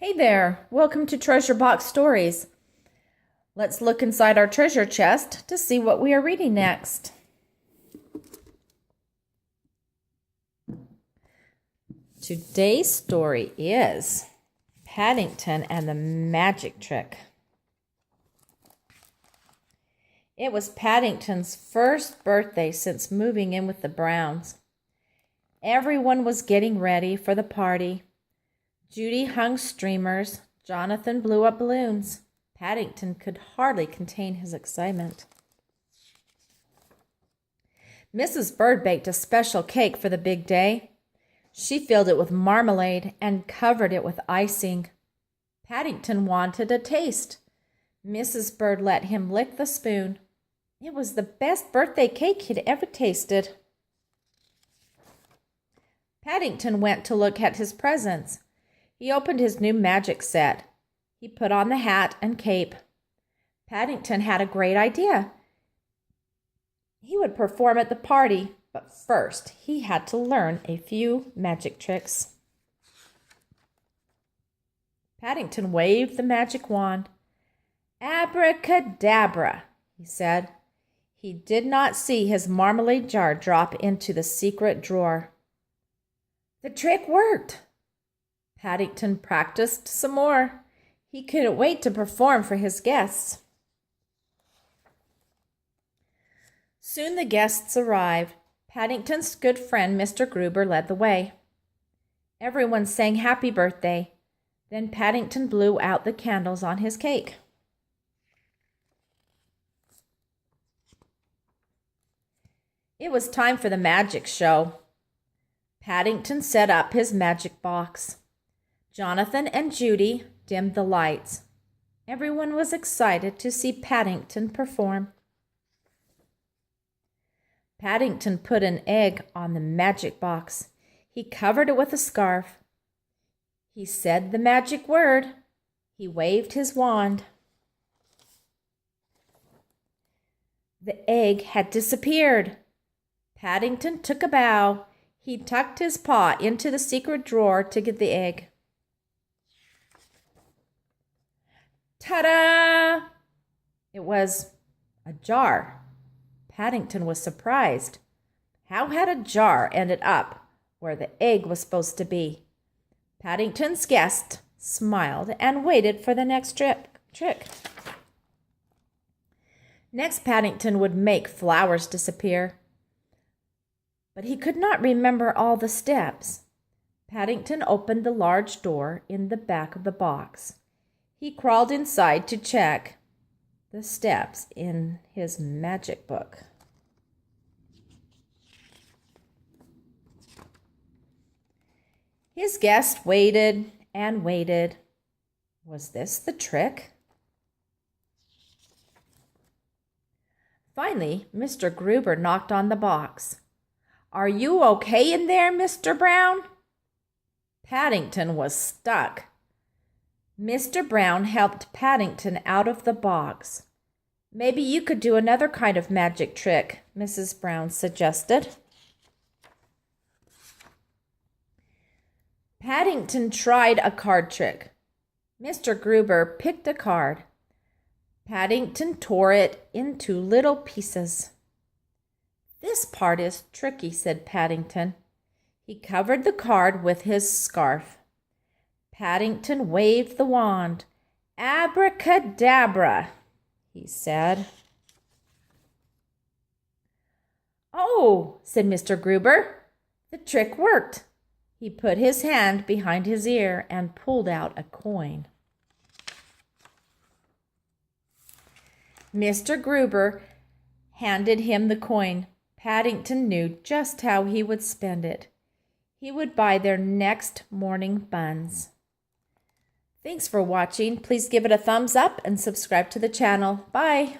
Hey there, welcome to Treasure Box Stories. Let's look inside our treasure chest to see what we are reading next. Today's story is Paddington and the Magic Trick. It was Paddington's first birthday since moving in with the Browns. Everyone was getting ready for the party. Judy hung streamers. Jonathan blew up balloons. Paddington could hardly contain his excitement. Mrs. Bird baked a special cake for the big day. She filled it with marmalade and covered it with icing. Paddington wanted a taste. Mrs. Bird let him lick the spoon. It was the best birthday cake he'd ever tasted. Paddington went to look at his presents. He opened his new magic set. He put on the hat and cape. Paddington had a great idea. He would perform at the party, but first he had to learn a few magic tricks. Paddington waved the magic wand. "Abracadabra," he said. He did not see his marmalade jar drop into the secret drawer. The trick worked. Paddington practiced some more. He couldn't wait to perform for his guests. Soon the guests arrived. Paddington's good friend, Mr. Gruber, led the way. Everyone sang happy birthday. Then Paddington blew out the candles on his cake. It was time for the magic show. Paddington set up his magic box. Jonathan and Judy dimmed the lights. Everyone was excited to see Paddington perform. Paddington put an egg on the magic box. He covered it with a scarf. He said the magic word. He waved his wand. The egg had disappeared. Paddington took a bow. He tucked his paw into the secret drawer to get the egg. Ta-da! It was a jar. Paddington was surprised. How had a jar ended up where the egg was supposed to be? Paddington's guest smiled and waited for the next trick. Next, Paddington would make flowers disappear. But he could not remember all the steps. Paddington opened the large door in the back of the box. He crawled inside to check the steps in his magic book. His guest waited and waited. Was this the trick? Finally, Mr. Gruber knocked on the box. "Are you okay in there, Mr. Brown?" Paddington was stuck. Mr. Brown helped Paddington out of the box. "Maybe you could do another kind of magic trick," Mrs. Brown suggested. Paddington tried a card trick. Mr. Gruber picked a card. Paddington tore it into little pieces. "This part is tricky," said Paddington. He covered the card with his scarf. Paddington waved the wand. "Abracadabra," he said. "Oh," said Mr. Gruber, "the trick worked." He put his hand behind his ear and pulled out a coin. Mr. Gruber handed him the coin. Paddington knew just how he would spend it. He would buy their next morning buns. Thanks for watching. Please give it a thumbs up and subscribe to the channel. Bye.